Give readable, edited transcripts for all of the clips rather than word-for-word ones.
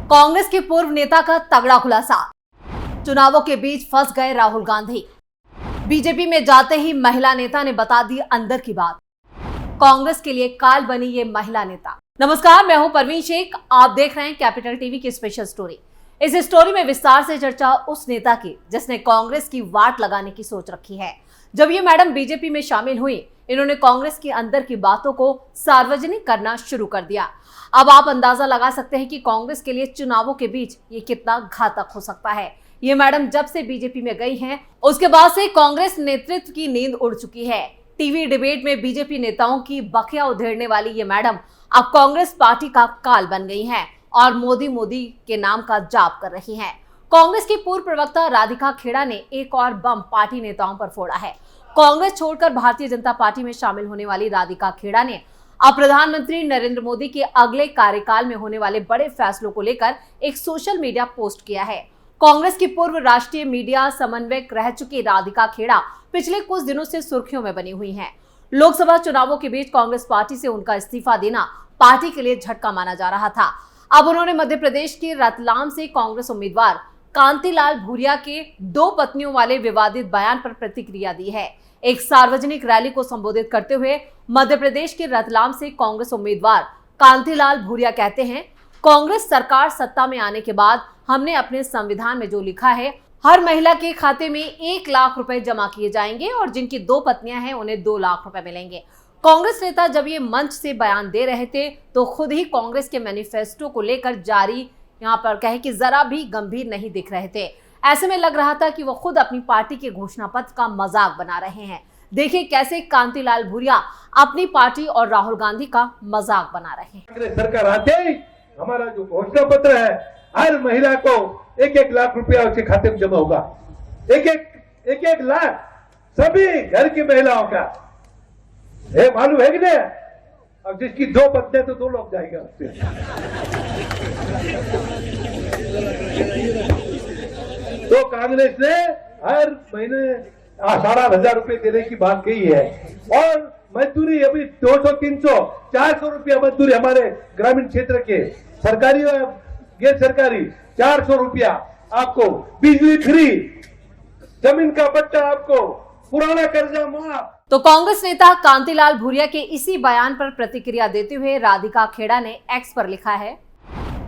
कांग्रेस के पूर्व नेता का तगड़ा खुलासा। चुनावों के बीच फंस गए राहुल गांधी। बीजेपी में जाते ही महिला नेता ने बता दी अंदर की बात। कांग्रेस के लिए काल बनी ये महिला नेता। नमस्कार, मैं हूं परवीन शेख। आप देख रहे हैं कैपिटल टीवी की स्पेशल स्टोरी। इस स्टोरी में विस्तार से चर्चा उस नेता की जिसने कांग्रेस की वाट लगाने की सोच रखी है। जब ये मैडम बीजेपी में शामिल हुई, इन्होंने कांग्रेस के अंदर की बातों को सार्वजनिक करना शुरू कर दिया। अब आप अंदाजा लगा सकते हैं कि कांग्रेस के लिए चुनावों के बीच ये कितना घातक हो सकता है। ये मैडम जब से बीजेपी में गई हैं, उसके बाद से कांग्रेस नेतृत्व की नींद उड़ चुकी है। टीवी डिबेट में बीजेपी नेताओं की बखिया उधेड़ने वाली ये मैडम अब कांग्रेस पार्टी का काल बन गई हैं और मोदी के नाम का जाप कर रही हैं। कांग्रेस की पूर्व प्रवक्ता राधिका खेड़ा ने एक और बम पार्टी नेताओं पर फोड़ा है। कांग्रेस छोड़कर भारतीय जनता पार्टी में शामिल होने वाली राधिका खेड़ा ने अब प्रधानमंत्री नरेंद्र मोदी के अगले कार्यकाल में होने वाले बड़े फैसलों को लेकर एक सोशल मीडिया पोस्ट किया है। कांग्रेस की पूर्व राष्ट्रीय मीडिया समन्वयक रह चुकी राधिका खेड़ा पिछले कुछ दिनों से सुर्खियों में बनी हुई हैं। लोकसभा चुनावों के बीच कांग्रेस पार्टी से उनका इस्तीफा देना पार्टी के लिए झटका माना जा रहा था। अब उन्होंने मध्य प्रदेश के रतलाम से कांग्रेस उम्मीदवार कांतिलाल भूरिया के 2 पत्नियों वाले विवादित बयान पर प्रतिक्रिया दी है। एक सार्वजनिक रैली को संबोधित करते हुए मध्य प्रदेश के रतलाम से कांग्रेस उम्मीदवार कांतिलाल भूरिया कहते हैं, कांग्रेस सरकार सत्ता में आने के बाद हमने अपने संविधान में जो लिखा है, हर महिला के खाते में 1 लाख रुपए जमा किए जाएंगे और जिनकी 2 पत्नियां हैं उन्हें 2 लाख रुपए मिलेंगे। कांग्रेस नेता जब ये मंच से बयान दे रहे थे तो खुद ही कांग्रेस के मैनिफेस्टो को लेकर जारी यहाँ पर कहे कि जरा भी गंभीर नहीं दिख रहे थे। ऐसे में लग रहा था कि वो खुद अपनी पार्टी के घोषणा पत्र का मजाक बना रहे हैं। देखिए कैसे कांतिलाल भूरिया अपनी पार्टी और राहुल गांधी का मजाक बना रहे हैं। सरकार आते ही हमारा जो घोषणा पत्र है, हर महिला को 1-1 लाख रुपया उसके खाते में जमा होगा। 1-1 लाख सभी घर की महिलाओं का। ये मालूम है कि नहीं? अब जिसकी 2 पत्नियां तो 2 लोग जाएगा उससे। तो कांग्रेस ने हर महीने 18,000 रुपए देने की बात कही है और मजदूरी अभी 200, 300, 400 रुपया मजदूरी हमारे ग्रामीण क्षेत्र के सरकारी और गैर सरकारी 400 रुपया आपको, बिजली फ्री, जमीन का पट्टा आपको, पुराना कर्जा माफ। तो कांग्रेस नेता कांतिलाल भूरिया के इसी बयान पर प्रतिक्रिया देते हुए राधिका खेड़ा ने एक्स पर लिखा है,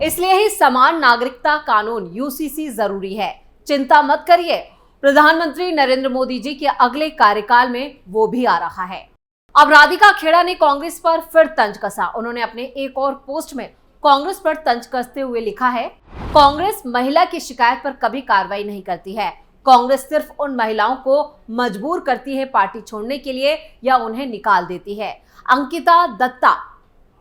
इसलिए ही समान नागरिकता कानून यूसीसी जरूरी है। चिंता मत करिए, प्रधानमंत्री नरेंद्र मोदी जी के अगले कार्यकाल में वो भी आ रहा है। अब राधिका खेड़ा ने कांग्रेस पर फिर तंज कसा। उन्होंने अपने एक और पोस्ट में कांग्रेस पर तंज कसते हुए लिखा है, कांग्रेस महिला की शिकायत पर कभी कार्रवाई नहीं करती है। कांग्रेस सिर्फ उन महिलाओं को मजबूर करती है पार्टी छोड़ने के लिए या उन्हें निकाल देती है। अंकिता दत्ता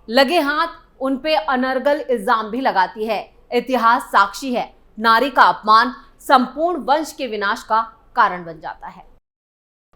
लगे हाथ उन पे अनर्गल इल्जाम भी लगाती है। इतिहास साक्षी है, नारी का अपमान संपूर्ण वंश के विनाश का कारण बन जाता है।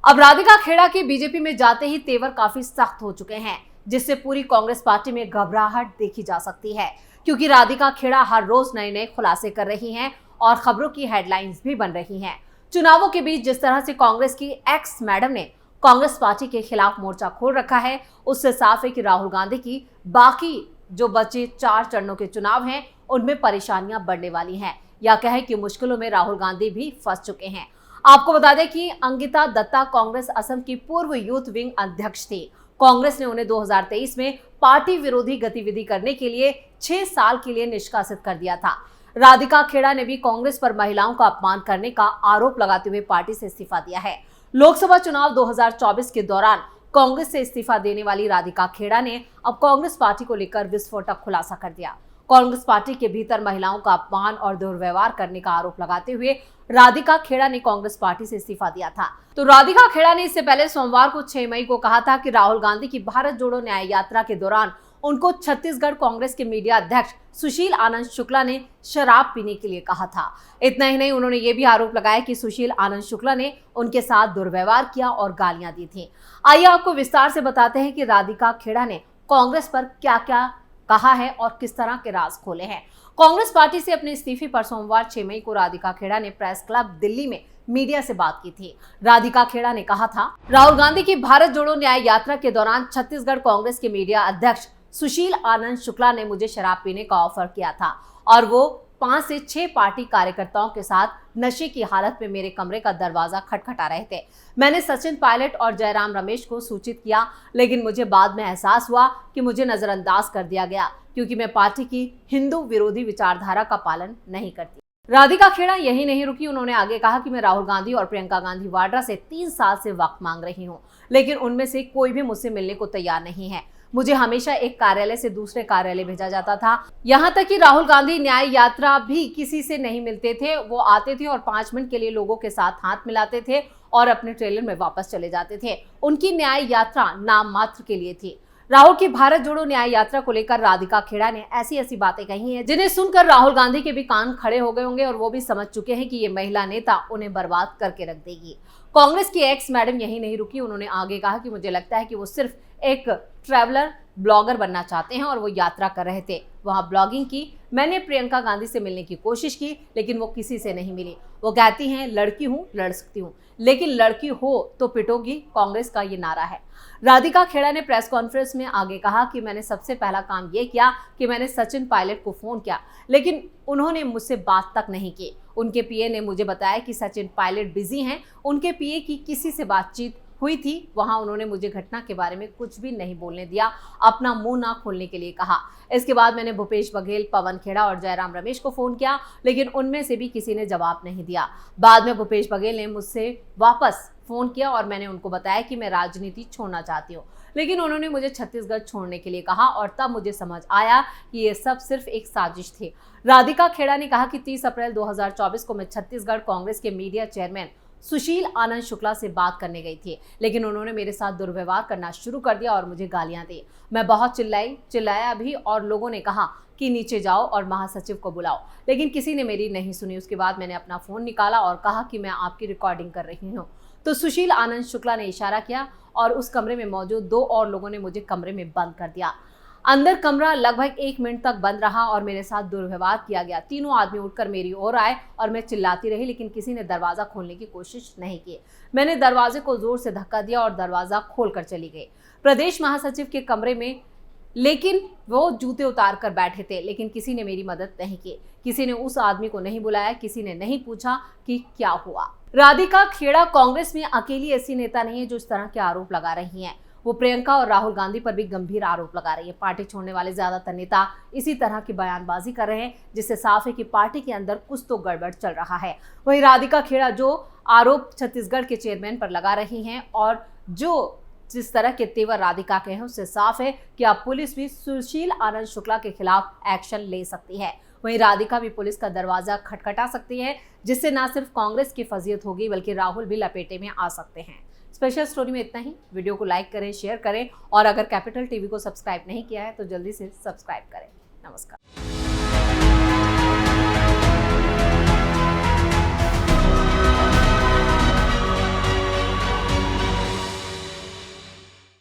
अब राधिका खेड़ा के बीजेपी में जाते ही तेवर काफी सख्त हो चुके हैं, जिससे पूरी कांग्रेस पार्टी में घबराहट देखी जा सकती है, क्योंकि राधिका खेड़ा हर रोज नए खुलासे कर रही हैं और खबरों की हेडलाइंस भी बन रही हैं। चुनावों के बीच जिस तरह से कांग्रेस की एक्स मैडम ने कांग्रेस पार्टी के खिलाफ मोर्चा खोल रखा है, उससे साफ है कि राहुल गांधी की बाकी जो बचे 4 चरणों के चुनाव हैं उनमें परेशानियां बढ़ने वाली हैं, या कहें कि मुश्किलों में राहुल गांधी भी फंस चुके हैं। आपको बता दें कि अंकिता दत्ता कांग्रेस असम की पूर्व यूथ विंग अध्यक्ष थी। कांग्रेस ने उन्हें 2023 में पार्टी विरोधी गतिविधि करने के लिए 6 साल के लिए निष्कासित कर दिया था। राधिका खेड़ा ने भी कांग्रेस पर महिलाओं का अपमान करने का आरोप लगाते हुए पार्टी से इस्तीफा दिया है। लोकसभा चुनाव 2024 के दौरान कांग्रेस से इस्तीफा देने वाली राधिका खेड़ा ने अब कांग्रेस पार्टी को लेकर विस्फोटक खुलासा कर दिया। कांग्रेस पार्टी के भीतर महिलाओं का अपमान और दुर्व्यवहार करने का आरोप लगाते हुए राधिका खेड़ा ने कांग्रेस पार्टी से इस्तीफा दिया था। तो राधिका खेड़ा ने इससे पहले सोमवार को 6 मई को कहा था कि राहुल गांधी की भारत जोड़ो न्याय यात्रा के दौरान उनको छत्तीसगढ़ कांग्रेस के मीडिया अध्यक्ष सुशील आनंद शुक्ला ने शराब पीने के लिए कहा था। इतना ही नहीं, उन्होंने ये भी आरोप लगाया कि सुशील आनंद शुक्ला ने उनके साथ दुर्व्यवहार किया और गालियां दी थी। आइए आपको विस्तार से बताते हैं कि राधिका खेड़ा ने कांग्रेस पर क्या क्या कहा है और किस तरह के राज खोले हैं। कांग्रेस पार्टी से अपने इस्तीफे पर सोमवार 6 मई को राधिका खेड़ा ने प्रेस क्लब दिल्ली में मीडिया से बात की थी। राधिका खेड़ा ने कहा था, राहुल गांधी की भारत जोड़ो न्याय यात्रा के दौरान छत्तीसगढ़ कांग्रेस के मीडिया अध्यक्ष सुशील आनंद शुक्ला ने मुझे शराब पीने का ऑफर किया था और वो 5 से 6 पार्टी कार्यकर्ताओं के साथ नशे की हालत में मेरे कमरे का दरवाजा खटखटा रहे थे। मैंने सचिन पायलट और जयराम रमेश को सूचित किया, लेकिन मुझे बाद में एहसास हुआ कि मुझे नजरअंदाज कर दिया गया क्योंकि मैं पार्टी की हिंदू विरोधी विचारधारा का पालन नहीं करती। राधिका खेड़ा यही नहीं रुकी, उन्होंने आगे कहा कि मैं राहुल गांधी और प्रियंका गांधी वाड्रा से 3 साल से वक्त मांग रही हूं, लेकिन उनमें से कोई भी मुझसे मिलने को तैयार नहीं है। मुझे हमेशा एक कार्यालय से दूसरे कार्यालय भेजा जाता था। यहाँ तक कि राहुल गांधी न्याय यात्रा भी किसी से नहीं मिलते थे। वो आते थे और 5 मिनट के लिए लोगों के साथ हाथ मिलाते थे और अपने ट्रेलर में वापस चले जाते थे। उनकी न्याय यात्रा नाम मात्र के लिए थी। राहुल की भारत जोड़ो न्याय यात्रा को लेकर राधिका खेड़ा ने ऐसी बातें कही हैं जिन्हें सुनकर राहुल गांधी के भी कान खड़े हो गए होंगे और वो भी समझ चुके हैं कि ये महिला नेता उन्हें बर्बाद करके रख देगी। कांग्रेस की एक्स मैडम यही नहीं रुकी, उन्होंने आगे कहा कि मुझे लगता है कि वो सिर्फ एक ट्रैवलर ब्लॉगर बनना चाहते हैं और वो यात्रा कर रहे थे, वहां ब्लॉगिंग की। मैंने प्रियंका गांधी से मिलने की कोशिश की, लेकिन वो किसी से नहीं मिली। वो कहती हैं लड़की हूं, लड़ सकती हूं, लेकिन लड़की हो तो पिटोगी, कांग्रेस का ये नारा है। राधिका खेड़ा ने प्रेस कॉन्फ्रेंस में आगे कहा कि मैंने सबसे पहला काम ये किया कि मैंने सचिन पायलट को फोन किया, लेकिन उन्होंने मुझसे बात तक नहीं की। उनके पीए ने मुझे बताया कि सचिन पायलट बिजी हैं। उनके पीए की किसी से बातचीत हुई थी, वहां उन्होंने मुझे घटना के बारे में कुछ भी नहीं बोलने दिया, अपना मुंह ना खोलने के लिए कहा। इसके बाद मैंने भूपेश बघेल, पवन खेड़ा और जयराम रमेश को फोन किया, लेकिन उनमें से भी किसी ने जवाब नहीं दिया। बाद में भूपेश बघेल ने मुझसे वापस फोन किया और मैंने उनको बताया कि मैं राजनीति छोड़ना चाहती हूँ, लेकिन उन्होंने मुझे छत्तीसगढ़ छोड़ने के लिए कहा और तब मुझे समझ आया कि ये सब सिर्फ एक साजिश थी। राधिका खेड़ा ने कहा कि 30 अप्रैल 2024 को मैं छत्तीसगढ़ कांग्रेस के मीडिया चेयरमैन सुशील आनंद शुक्ला से बात करने गई थी, लेकिन उन्होंने मेरे साथ दुर्व्यवहार करना शुरू कर दिया और मुझे गालियां दी। मैं बहुत चिल्लाया भी और लोगों ने कहा कि नीचे जाओ और महासचिव को बुलाओ, लेकिन किसी ने मेरी नहीं सुनी। उसके बाद मैंने अपना फोन निकाला और कहा कि मैं आपकी रिकॉर्डिंग कर रही हूँ, तो सुशील आनंद शुक्ला ने इशारा किया और उस कमरे में मौजूद 2 और लोगों ने मुझे कमरे में बंद कर दिया। अंदर कमरा लगभग 1 मिनट तक बंद रहा और मेरे साथ दुर्व्यवहार किया गया। तीनों आदमी उठकर मेरी ओर आए और मैं चिल्लाती रही, लेकिन किसी ने दरवाजा खोलने की कोशिश नहीं की। मैंने दरवाजे को जोर से धक्का दिया और दरवाजा खोलकर चली गई प्रदेश महासचिव के कमरे में, लेकिन वो जूते उतार कर बैठे थे, लेकिन किसी ने मेरी मदद नहीं की। किसी ने उस आदमी को नहीं बुलाया, किसी ने नहीं पूछा कि क्या हुआ। राधिका खेड़ा कांग्रेस में अकेली ऐसी नेता नहीं है जो इस तरह के आरोप लगा रही हैं। वो प्रियंका और राहुल गांधी पर भी गंभीर आरोप लगा रही है। पार्टी छोड़ने वाले ज्यादातर नेता इसी तरह की बयानबाजी कर रहे हैं, जिससे साफ है कि पार्टी के अंदर कुछ तो गड़बड़ चल रहा है। वहीं राधिका खेड़ा जो आरोप छत्तीसगढ़ के चेयरमैन पर लगा रही हैं और जो जिस तरह के तेवर राधिका के हैं, उससे साफ है कि अब पुलिस भी सुशील आनंद शुक्ला के खिलाफ एक्शन ले सकती है। वहीं राधिका भी पुलिस का दरवाजा खटखटा सकती है, जिससे न सिर्फ कांग्रेस की फजीयत होगी बल्कि राहुल भी लपेटे में आ सकते हैं। स्पेशल स्टोरी में इतना ही। वीडियो को लाइक करें, शेयर करें और अगर कैपिटल टीवी को सब्सक्राइब नहीं किया है तो जल्दी से सब्सक्राइब करें। नमस्कार।